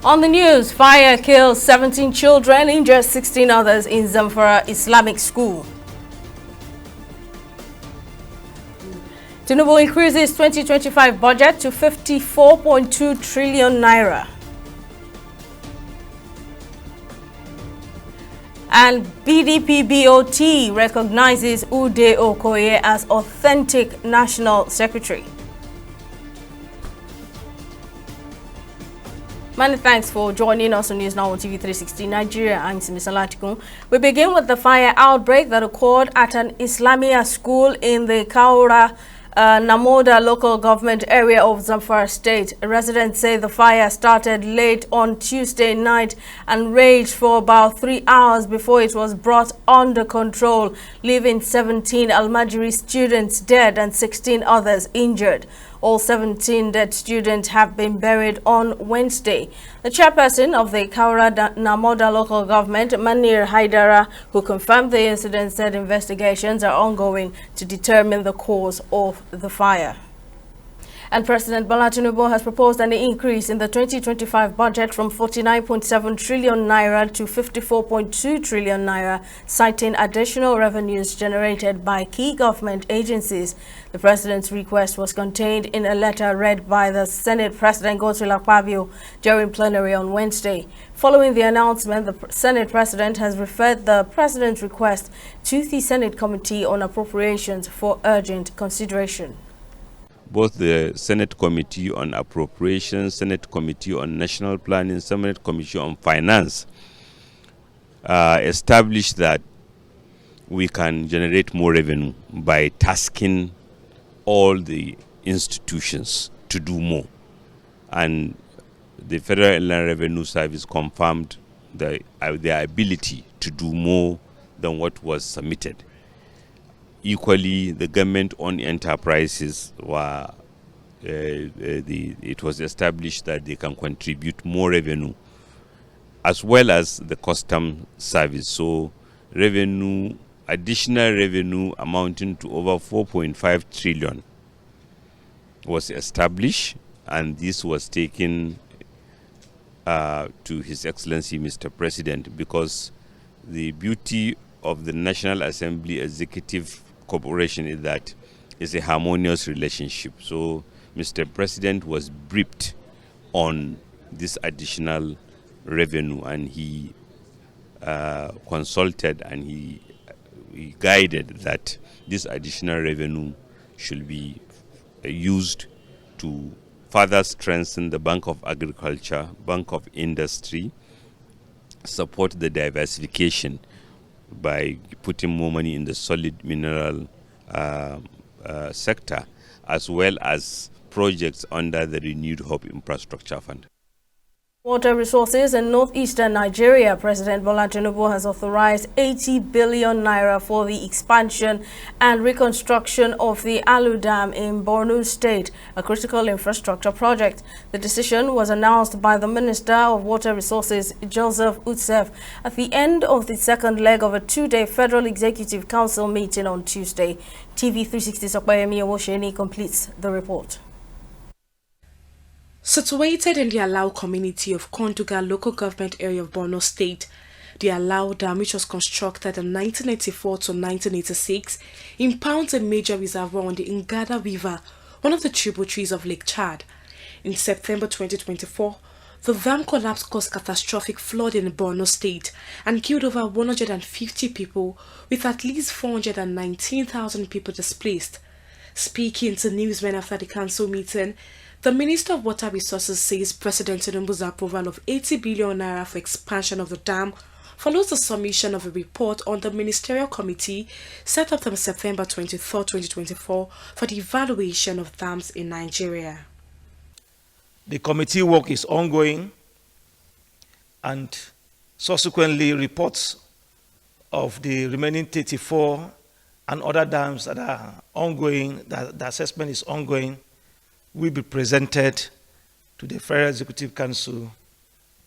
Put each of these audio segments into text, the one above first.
On the news, fire kills 17 children, injures 16 others in Zamfara Islamic School. Tinubu increases 2025 budget to 54.2 trillion naira. And BDP BOT recognizes Ude Okoye as authentic national secretary. Many thanks for joining us on News Now on TV 360 Nigeria. I'm Simisa Latikun. We begin with the fire outbreak that occurred at an Islamia school in the Kaura Namoda local government area of Zamfara state. Residents say the fire started late on Tuesday night and raged for about 3 hours before it was brought under control, leaving 17 Almajiri students dead and 16 others injured. All 17 dead students have been buried on Wednesday. The chairperson of the Kaura Namoda local government, Manir Haidara, who confirmed the incident, said investigations are ongoing to determine the cause of the fire. And President Bola Tinubu has proposed an increase in the 2025 budget from 49.7 trillion naira to 54.2 trillion naira, citing additional revenues generated by key government agencies. The president's request was contained in a letter read by the Senate President Godswill Akpabio during plenary on Wednesday. Following the announcement, the Senate President has referred the president's request to the Senate Committee on Appropriations for urgent consideration. Both the Senate Committee on Appropriations, Senate Committee on National Planning, Senate Committee on Finance established that we can generate more revenue by tasking all the institutions to do more. And the Federal Inland Revenue Service confirmed their ability to do more than what was submitted. Equally, the government-owned enterprises were, it was established that they can contribute more revenue, as well as the custom service. So revenue, additional revenue amounting to over 4.5 trillion was established, and this was taken to His Excellency Mr. President, because the beauty of the National Assembly Executive Corporation is that it's a harmonious relationship. So Mr. President was briefed on this additional revenue, and he consulted and he guided that this additional revenue should be used to further strengthen the Bank of Agriculture, Bank of Industry, support the diversification by putting more money in the solid mineral sector, as well as projects under the Renewed Hope Infrastructure Fund. Water resources in northeastern Nigeria. President Bola Tinubu has authorized 80 billion naira for the expansion and reconstruction of the Alu Dam in Borno State, a critical infrastructure project. The decision was announced by the Minister of Water Resources, Joseph Utsef, at the end of the second leg of a two-day Federal Executive Council meeting on Tuesday. TV 360's Okpayemi Owosheni completes the report. Situated in the Alau community of Konduga local government area of Borno State, the Alau Dam, which was constructed in 1984 to 1986, impounds a major reservoir on the Ngada River, one of the tributaries of Lake Chad. In September 2024, the dam collapse caused catastrophic flooding in Borno State and killed over 150 people, with at least 419,000 people displaced. Speaking to newsmen after the council meeting, the Minister of Water Resources says President Tinubu's approval of 80 billion naira for expansion of the dam follows the submission of a report on the Ministerial Committee set up on September 23, 2024 for the evaluation of dams in Nigeria. The committee work is ongoing, and subsequently reports of the remaining 34 and other dams that are ongoing, the assessment is ongoing, will be presented to the Federal Executive Council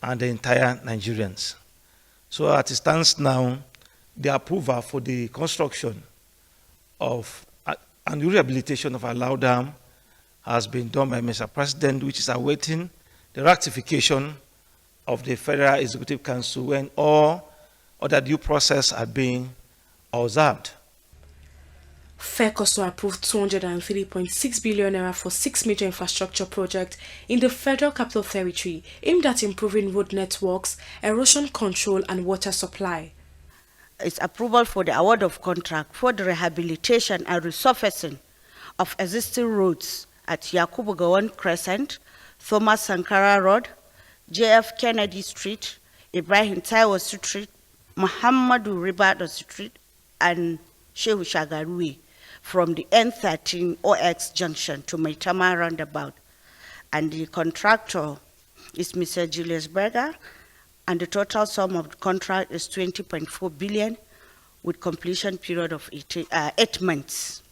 and the entire Nigerians. So as it stands now, the approval for the construction of and rehabilitation of Alau Dam has been done by Mr. President, which is awaiting the ratification of the Federal Executive Council when all other due process had been observed. FEC also approved 203.6 billion naira for 6 major infrastructure projects in the Federal Capital Territory aimed at improving road networks, erosion control and water supply. It's approval for the award of contract for the rehabilitation and resurfacing of existing roads at Yakubu Gowon Crescent, Thomas Sankara Road, JF Kennedy Street, Ibrahim Taiwo Street, Muhammadu Ribado Street, and Shehu Shagarui from the N13 OX junction to Maitama roundabout. And the contractor is Mr. Julius Berger, and the total sum of the contract is 20.4 billion with completion period of 8 months.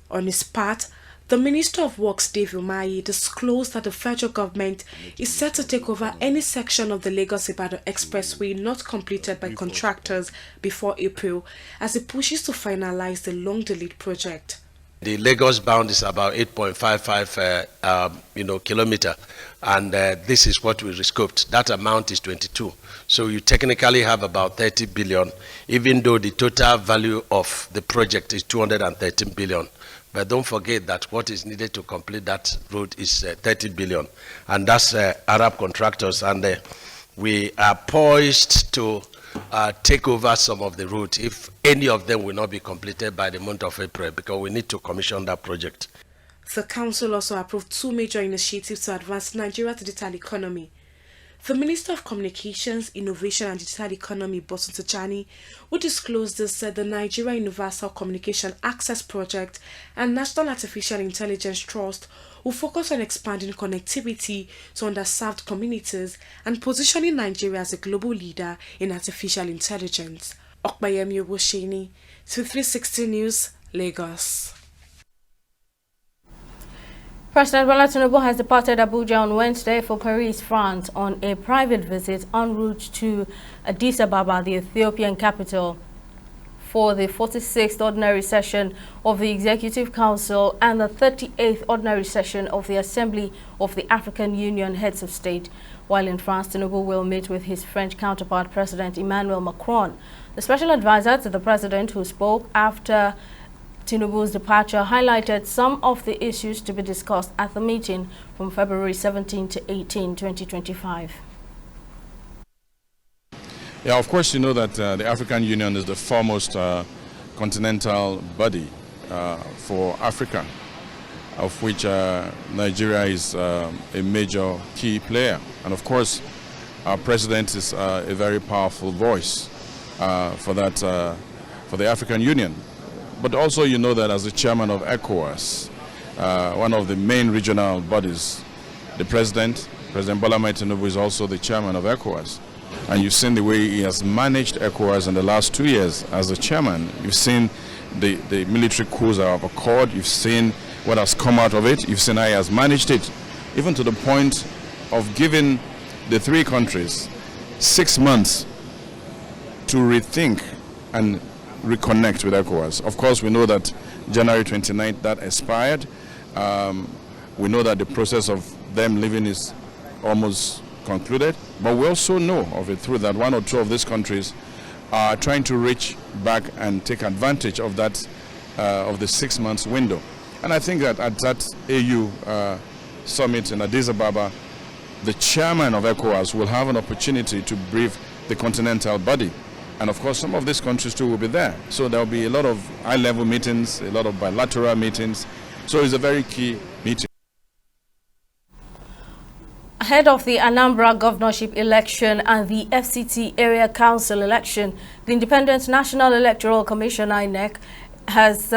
On his part, the Minister of Works, Dave Umahi, disclosed that the federal government is set to take over any section of the Lagos-Ibadan Expressway not completed by contractors before April, as it pushes to finalize the long-delayed project. The Lagos bound is about 8.55 kilometer, and this is what we rescoped. That amount is 22. So you technically have about 30 billion, even though the total value of the project is 213 billion. But don't forget that what is needed to complete that road is 30 billion, and that's Arab contractors, and we are poised to take over some of the route if any of them will not be completed by the month of April, because we need to commission that project. The council also approved 2 major initiatives to advance Nigeria's digital economy. The Minister of Communications, Innovation and Digital Economy, Bosun Tijani, who disclosed this, said the Nigeria Universal Communication Access Project and National Artificial Intelligence Trust will focus on expanding connectivity to underserved communities and positioning Nigeria as a global leader in artificial intelligence. Okbayemi Obosheni, 360 News, Lagos. President Bola Tinubu has departed Abuja on Wednesday for Paris, France, on a private visit en route to Addis Ababa, the Ethiopian capital, for the 46th Ordinary Session of the Executive Council and the 38th Ordinary Session of the Assembly of the African Union Heads of State. While in France, Tinubu will meet with his French counterpart, President Emmanuel Macron. The special advisor to the president, who spoke after Tinubu's departure, highlighted some of the issues to be discussed at the meeting from February 17 to 18, 2025. Yeah, of course, you know that the African Union is the foremost continental body for Africa, of which Nigeria is a major key player. And of course, our president is a very powerful voice for the African Union. But also, you know that as the chairman of ECOWAS, one of the main regional bodies, the President Bola Tinubu, is also the chairman of ECOWAS. And you've seen the way he has managed ECOWAS in the last 2 years as the chairman. You've seen the military coups that have occurred. You've seen what has come out of it. You've seen how he has managed it, even to the point of giving the 3 countries 6 months to rethink and reconnect with ECOWAS. Of course, we know that January 29th that expired. We know that the process of them leaving is almost concluded, but we also know of the truth that 1 or 2 of these countries are trying to reach back and take advantage of that of the 6 months window. And I think that at that AU summit in Addis Ababa, the chairman of ECOWAS will have an opportunity to brief the continental body. And of course, some of these countries too will be there. So there will be a lot of high-level meetings, a lot of bilateral meetings. So it's a very key meeting. Ahead of the Anambra governorship election and the FCT area council election, the Independent National Electoral Commission, INEC, has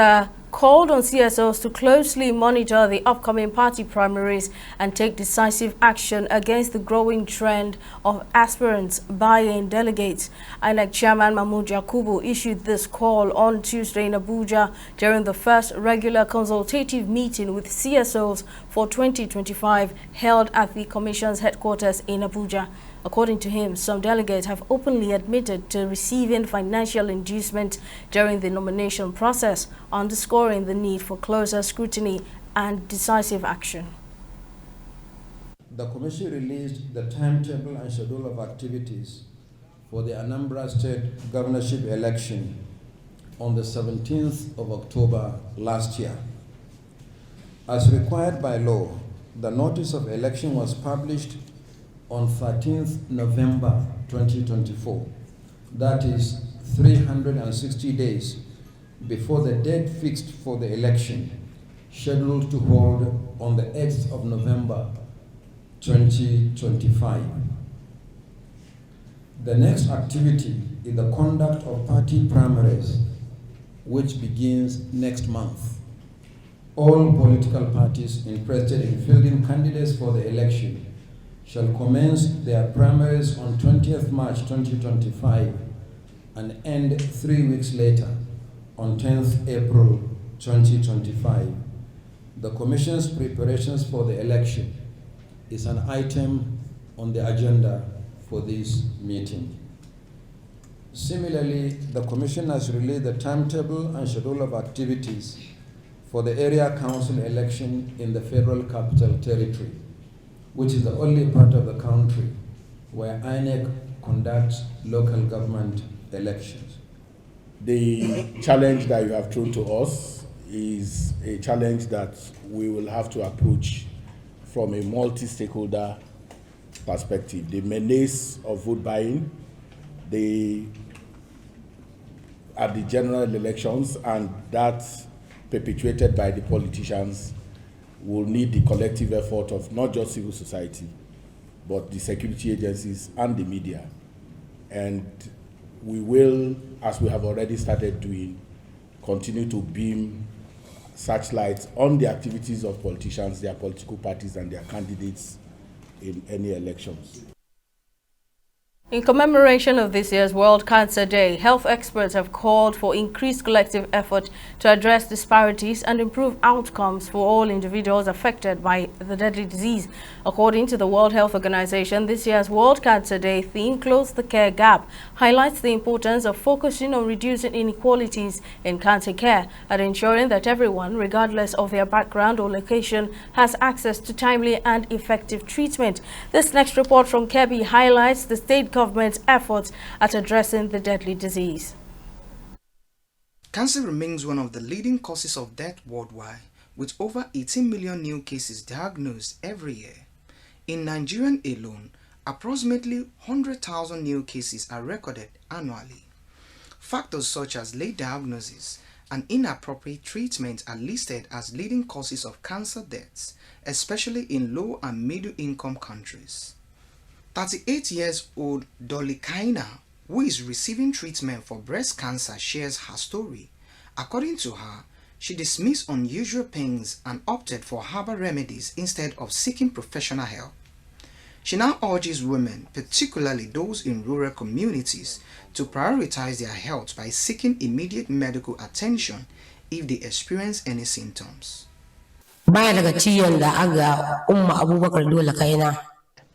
called on CSOs to closely monitor the upcoming party primaries and take decisive action against the growing trend of aspirants buying delegates. INEC Chairman Mahmood Yakubu issued this call on Tuesday in Abuja during the first regular consultative meeting with CSOs for 2025 held at the Commission's headquarters in Abuja. According to him, some delegates have openly admitted to receiving financial inducement during the nomination process, underscoring the need for closer scrutiny and decisive action. the Commission released the timetable and schedule of activities for the Anambra State governorship election on the 17th of October last year. As required by law, the notice of election was published on 13th November 2024. That is 360 days before the date fixed for the election, scheduled to hold on the 8th of November 2025. The next activity is the conduct of party primaries, which begins next month. All political parties interested in fielding candidates for the election shall commence their primaries on 20th March 2025 and end 3 weeks later on 10th April 2025. The Commission's preparations for the election is an item on the agenda for this meeting. Similarly, the Commission has released the timetable and schedule of activities for the area council election in the Federal Capital Territory, which is the only part of the country where INEC conducts local government elections. The challenge that you have thrown to us is a challenge that we will have to approach from a multi-stakeholder perspective. The menace of vote buying, at the general elections, and that perpetuated by the politicians, will need the collective effort of not just civil society, but the security agencies and the media. And we will, as we have already started doing, continue to beam searchlights on the activities of politicians, their political parties, and their candidates in any elections. In commemoration of this year's World Cancer Day, health experts have called for increased collective effort to address disparities and improve outcomes for all individuals affected by the deadly disease. According to the World Health Organization, this year's World Cancer Day theme, Close the Care Gap, highlights the importance of focusing on reducing inequalities in cancer care and ensuring that everyone, regardless of their background or location, has access to timely and effective treatment. This next report from Kebbi highlights the state government's efforts at addressing the deadly disease. Cancer remains one of the leading causes of death worldwide, with over 18 million new cases diagnosed every year. In Nigeria alone, approximately 100,000 new cases are recorded annually. Factors such as late diagnosis and inappropriate treatment are listed as leading causes of cancer deaths, especially in low and middle-income countries. 38-year-old Dolly Kaina, who is receiving treatment for breast cancer, shares her story. According to her, she dismissed unusual pains and opted for herbal remedies instead of seeking professional help. She now urges women, particularly those in rural communities, to prioritize their health by seeking immediate medical attention if they experience any symptoms.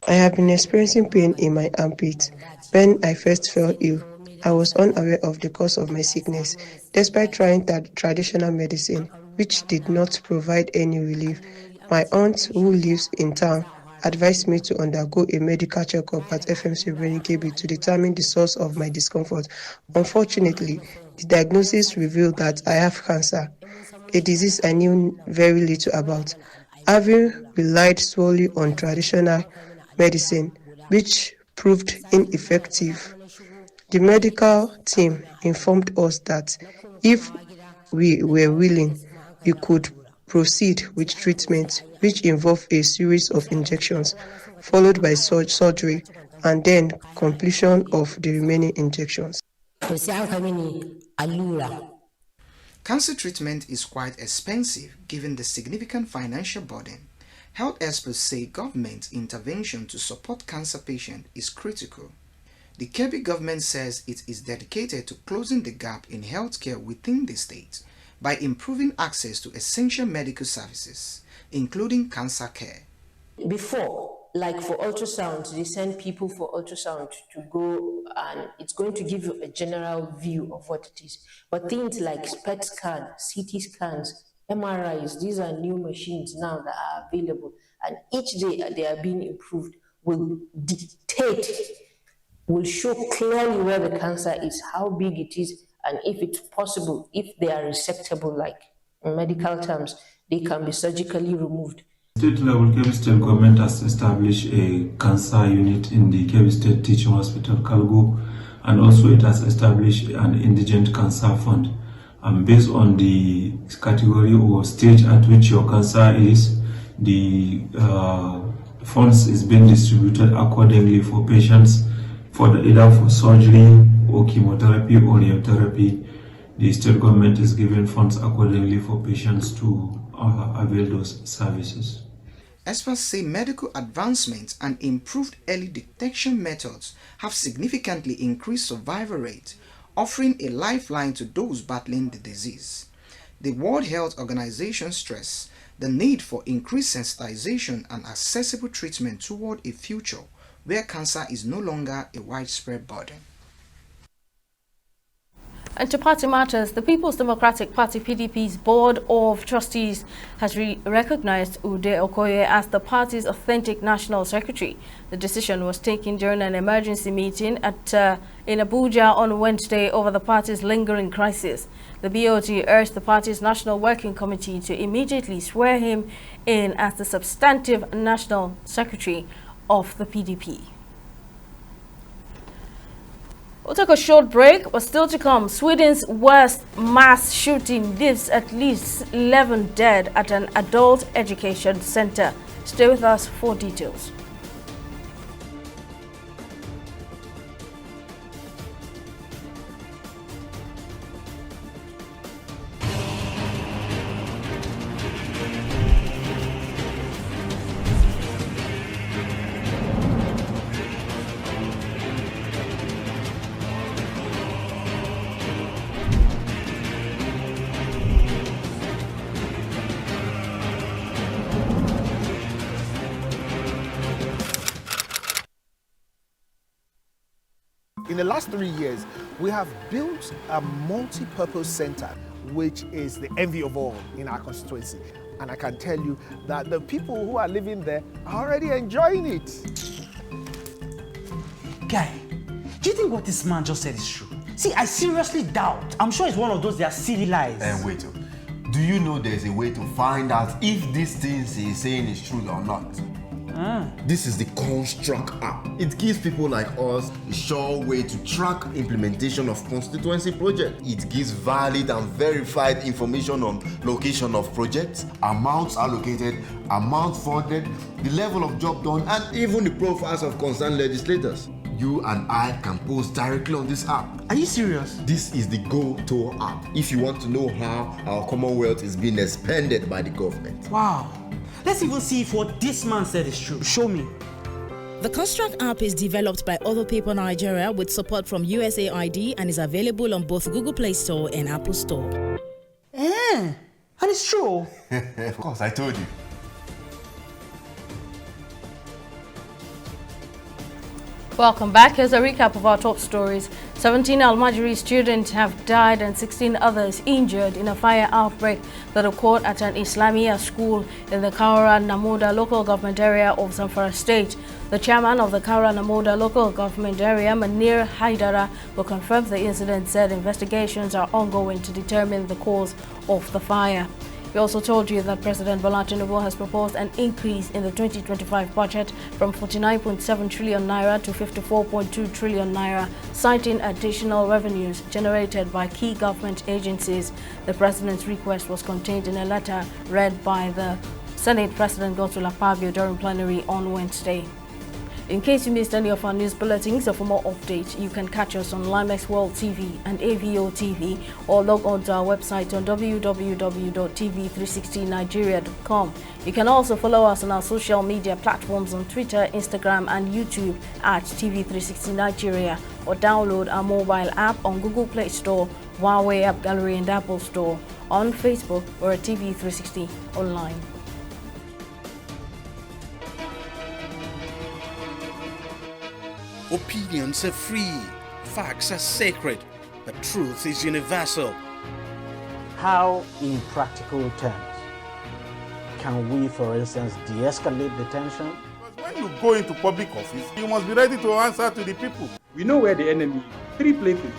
I have been experiencing pain in my armpit. When I first fell ill, I was unaware of the cause of my sickness. Despite trying traditional medicine, which did not provide any relief, my aunt, who lives in town, advised me to undergo a medical checkup at FMC Kebbi to determine the source of my discomfort. Unfortunately, the diagnosis revealed that I have cancer, a disease I knew very little about. Having relied solely on traditional medicine, which proved ineffective, the medical team informed us that if we were willing, we could proceed with treatment, which involved a series of injections, followed by surgery, and then completion of the remaining injections. Cancer treatment is quite expensive given the significant financial burden. Health experts say government intervention to support cancer patients is critical. The Kebbi government says it is dedicated to closing the gap in healthcare within the state by improving access to essential medical services, including cancer care. Before, like for ultrasound, they send people for ultrasound to go, and it's going to give you a general view of what it is. But things like PET scan, CT scans, MRIs, these are new machines now that are available, and each day they are being improved, will show clearly where the cancer is, how big it is, and if it's possible, if they are resectable, like in medical terms, they can be surgically removed. State level, Kebbi State government has established a cancer unit in the Kebbi State Teaching Hospital, Kalgo, and also it has established an indigent cancer fund. And based on the category or stage at which your cancer is, the funds is being distributed accordingly for patients, either for surgery or chemotherapy or radiotherapy. The state government is giving funds accordingly for patients to avail those services. Experts say medical advancements and improved early detection methods have significantly increased survival rate, offering a lifeline to those battling the disease. The World Health Organization stressed the need for increased sensitization and accessible treatment toward a future where cancer is no longer a widespread burden. And to party matters, the People's Democratic Party PDP's Board of Trustees has recognized Ude Okoye as the party's authentic national secretary. The decision was taken during an emergency meeting in Abuja on Wednesday over the party's lingering crisis. The BOT urged the party's National Working Committee to immediately swear him in as the substantive national secretary of the PDP. We'll take a short break, but still to come, Sweden's worst mass shooting leaves at least 11 dead at an adult education center. Stay with us for details. In the last 3 years, we have built a multi-purpose center, which is the envy of all in our constituency. And I can tell you that the people who are living there are already enjoying it. Guy, do you think what this man just said is true? See, I seriously doubt. I'm sure it's one of those their silly lies. Wait, do you know there's a way to find out if these things he's saying is true or not? This is the Construct app. It gives people like us a sure way to track implementation of constituency projects. It gives valid and verified information on location of projects, amounts allocated, amount funded, the level of job done, and even the profiles of concerned legislators. You and I can post directly on this app. Are you serious? This is the Go-To app if you want to know how our Commonwealth is being expanded by the government. Wow. Let's even see if what this man said is true. Show me. The Construct app is developed by Other People Nigeria with support from USAID and is available on both Google Play Store and Apple Store. And it's true. Of course, I told you. Welcome back. Here's a recap of our top stories. 17 Almajiri students have died and 16 others injured in a fire outbreak that occurred at an Islamia school in the Kaura Namoda local government area of Zamfara State. The chairman of the Kaura Namoda local government area, Manir Haidara, who confirmed the incident, said investigations are ongoing to determine the cause of the fire. We also told you that President Bola Tinubu has proposed an increase in the 2025 budget from 49.7 trillion naira to 54.2 trillion naira, citing additional revenues generated by key government agencies. The president's request was contained in a letter read by the Senate President Godswill Akpabio during plenary on Wednesday. In case you missed any of our news bulletins or for more updates, you can catch us on Limex World TV and AVO TV or log on to our website on www.tv360nigeria.com. You can also follow us on our social media platforms on Twitter, Instagram and YouTube at TV360 Nigeria or download our mobile app on Google Play Store, Huawei App Gallery and Apple Store, on Facebook or at TV360 online. Opinions are free, facts are sacred, but truth is universal. How in practical terms? can we, for instance, de-escalate the tension? When you go into public office, you must be ready to answer to the people. We know where the enemy is. 3 places.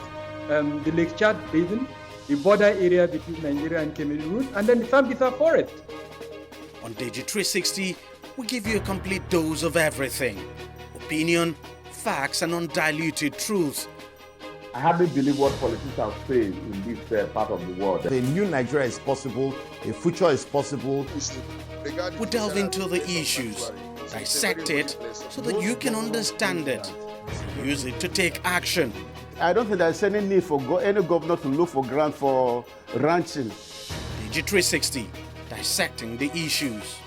The Lake Chad Basin, the border area between Nigeria and Cameroon, and then the Sambisa Forest. On Digi 360, we give you a complete dose of everything. Opinion, facts, and undiluted truth. I hardly believe what politicians say in this part of the world. A new Nigeria is possible, a future is possible. We delve into the issues, dissect it so that you can understand it, use it to take action. I don't think there's any need for any governor to look for grant for ranching. Digi 360, dissecting the issues.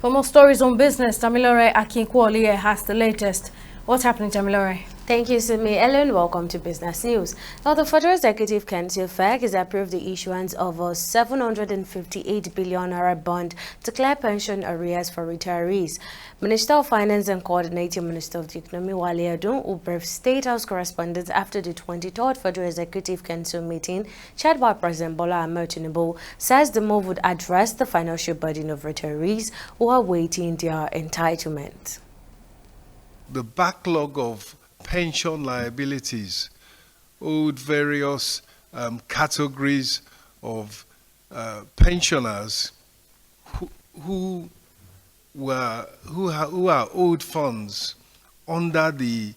For more stories on business, Tamilore Akinkwoliye has the latest. What's happening, Tamilore? Thank you, Simi. Ellen, welcome to Business News. Now, the Federal Executive Council (FEC) has approved the issuance of a 758 billion naira bond to clear pension arrears for retirees. Minister of Finance and Coordinating Minister of the Economy, Wale Edun, who briefed State House correspondents after the 23rd Federal Executive Council meeting chaired by President Bola Ahmed Tinubu, says the move would address the financial burden of retirees who are waiting their entitlement. The backlog of pension liabilities owed various categories of pensioners who are owed funds under the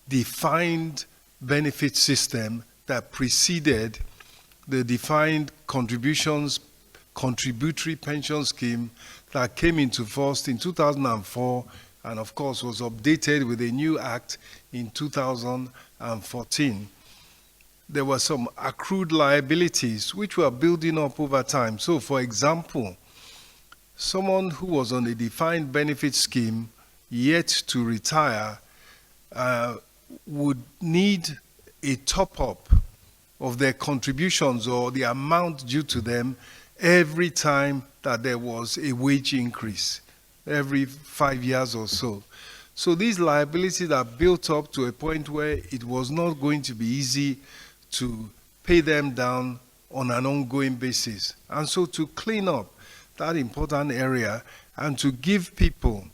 defined benefit system that preceded the defined contributory pension scheme that came into force in 2004 and of course was updated with a new act in 2014. There were some accrued liabilities which were building up over time. So for example, someone who was on a defined benefit scheme yet to retire would need a top-up of their contributions or the amount due to them every time that there was a wage increase, every 5 years or so. So these liabilities are built up to a point where it was not going to be easy to pay them down on an ongoing basis. And so to clean up that important area and to give people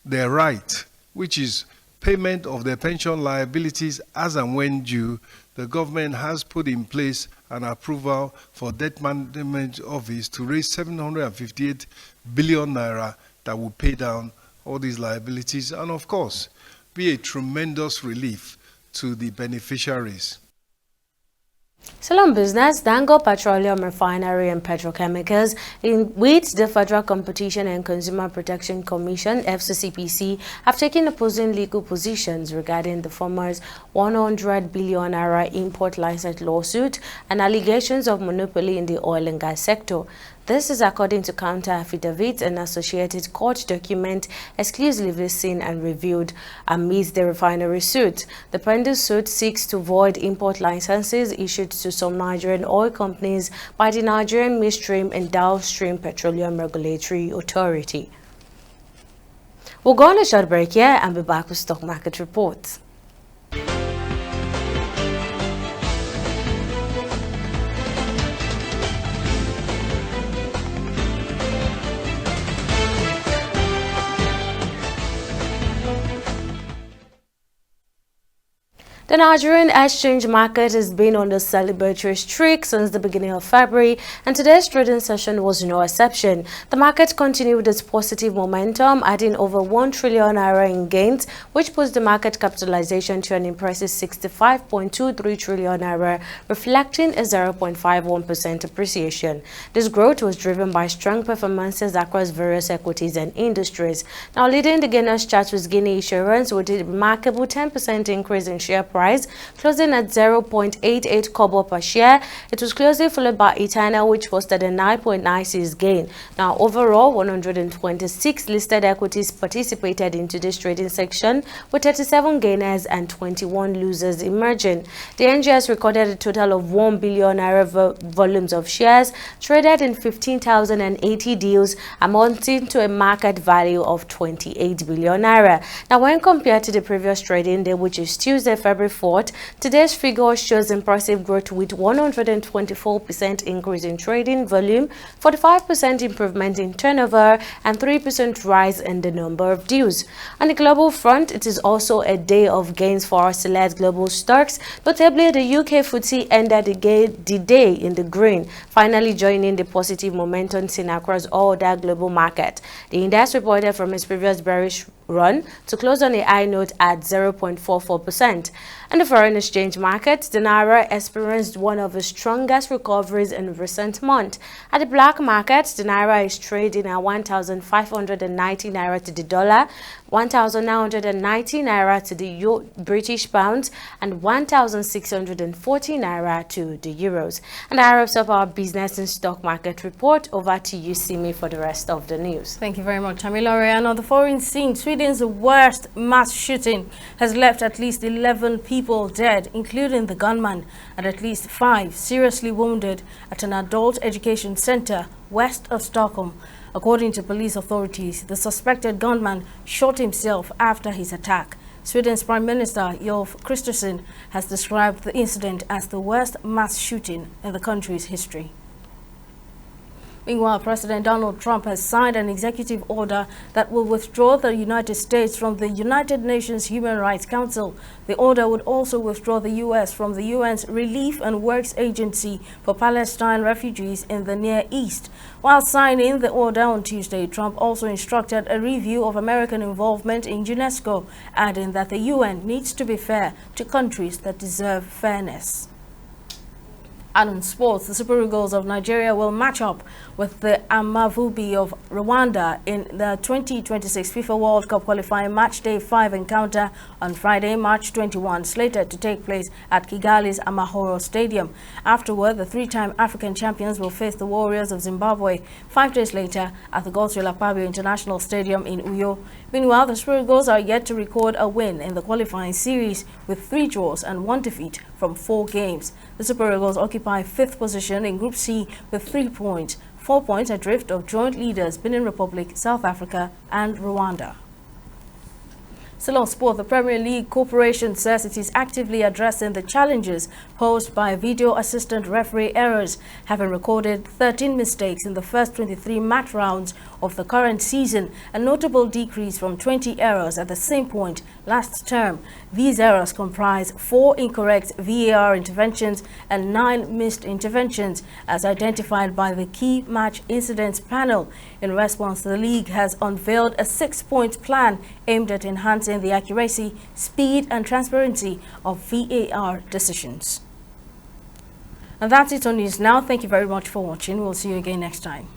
their right, which is payment of their pension liabilities as and when due, the government has put in place an approval for Debt Management Office to raise 758 billion naira that will pay down all these liabilities and, of course, be a tremendous relief to the beneficiaries. Still on business, Dangote Petroleum Refinery and Petrochemicals, with the Federal Competition and Consumer Protection Commission, FCCPC, have taken opposing legal positions regarding the former's 100 billion naira import license lawsuit and allegations of monopoly in the oil and gas sector. This is according to counter affidavits and associated court document exclusively seen and reviewed amidst the refinery suit. The pending suit seeks to void import licenses issued to some Nigerian oil companies by the Nigerian Midstream and Downstream Petroleum Regulatory Authority. We'll go on a short break here and be back with stock market reports. The Nigerian exchange market has been on a celebratory streak since the beginning of February, and today's trading session was no exception. The market continued its positive momentum, adding over 1 trillion naira in gains, which puts the market capitalization to an impressive 65.23 trillion naira, reflecting a 0.51% appreciation. This growth was driven by strong performances across various equities and industries. Now, leading the gainers chart was Guinea Insurance with a remarkable 10% increase in share price price, closing at 0.88 kobo per share. It was closely followed by Eternal, which posted a 9.96 gain. Now, overall, 126 listed equities participated in today's trading section, with 37 gainers and 21 losers emerging. The NGX recorded a total of 1 billion naira volumes of shares traded in 15,080 deals, amounting to a market value of 28 billion naira. Now, when compared to the previous trading day, which is Tuesday, February 4th, today's figure shows impressive growth with 124% increase in trading volume, 45% improvement in turnover, and 3% rise in the number of deals. On the global front, it is also a day of gains for our select global stocks. Notably, the UK FTSE ended the day in the green, finally joining the positive momentum seen across all other global markets. The index reported from its previous bearish run to close on a high note at 0.44%. In the foreign exchange market, the Naira experienced one of the strongest recoveries in recent months. At the black market, the Naira is trading at 1,590 Naira to the dollar, 1,990 Naira to the British pound, and 1,640 Naira to the euros. And that wraps up our business and stock market report. Over to you, Simi, for the rest of the news. Thank you very much, Tamilore. And on the foreign scene, Sweden's worst mass shooting has left at least 11 people dead, including the gunman, and at least 5 seriously wounded at an adult education center west of Stockholm. According to police authorities, the suspected gunman shot himself after his attack. Sweden's Prime Minister Ulf Kristersson has described the incident as the worst mass shooting in the country's history. Meanwhile, President Donald Trump has signed an executive order that will withdraw the United States from the United Nations Human Rights Council. The order would also withdraw the U.S. from the UN's Relief and Works Agency for Palestine refugees in the Near East. While signing the order on Tuesday, Trump also instructed a review of American involvement in UNESCO, adding that the UN needs to be fair to countries that deserve fairness. And in sports, the Super Eagles of Nigeria will match up with the Amavubi of Rwanda in the 2026 FIFA World Cup qualifying match day 5 encounter on Friday, March 21, slated to take place at Kigali's Amahoro Stadium. Afterward, the three-time African champions will face the Warriors of Zimbabwe 5 days later at the Godswill Akpabio International Stadium in Uyo. Meanwhile, the Super Eagles are yet to record a win in the qualifying series with 3 draws and 1 defeat from 4 games. The Super Eagles occupy 5th position in Group C with 3 points, 4 points adrift of joint leaders Benin Republic, South Africa and Rwanda. Still on sport, the Premier League Corporation says it is actively addressing the challenges posed by video assistant referee errors, having recorded 13 mistakes in the first 23 match rounds of the current season, a notable decrease from 20 errors at the same point last term. These errors comprise 4 incorrect VAR interventions and 9 missed interventions, as identified by the Key Match Incidents Panel. In response, the league has unveiled a 6-point plan aimed at enhancing the accuracy, speed and transparency of VAR decisions. And that's it on News Now. Thank you very much for watching. We'll see you again next time.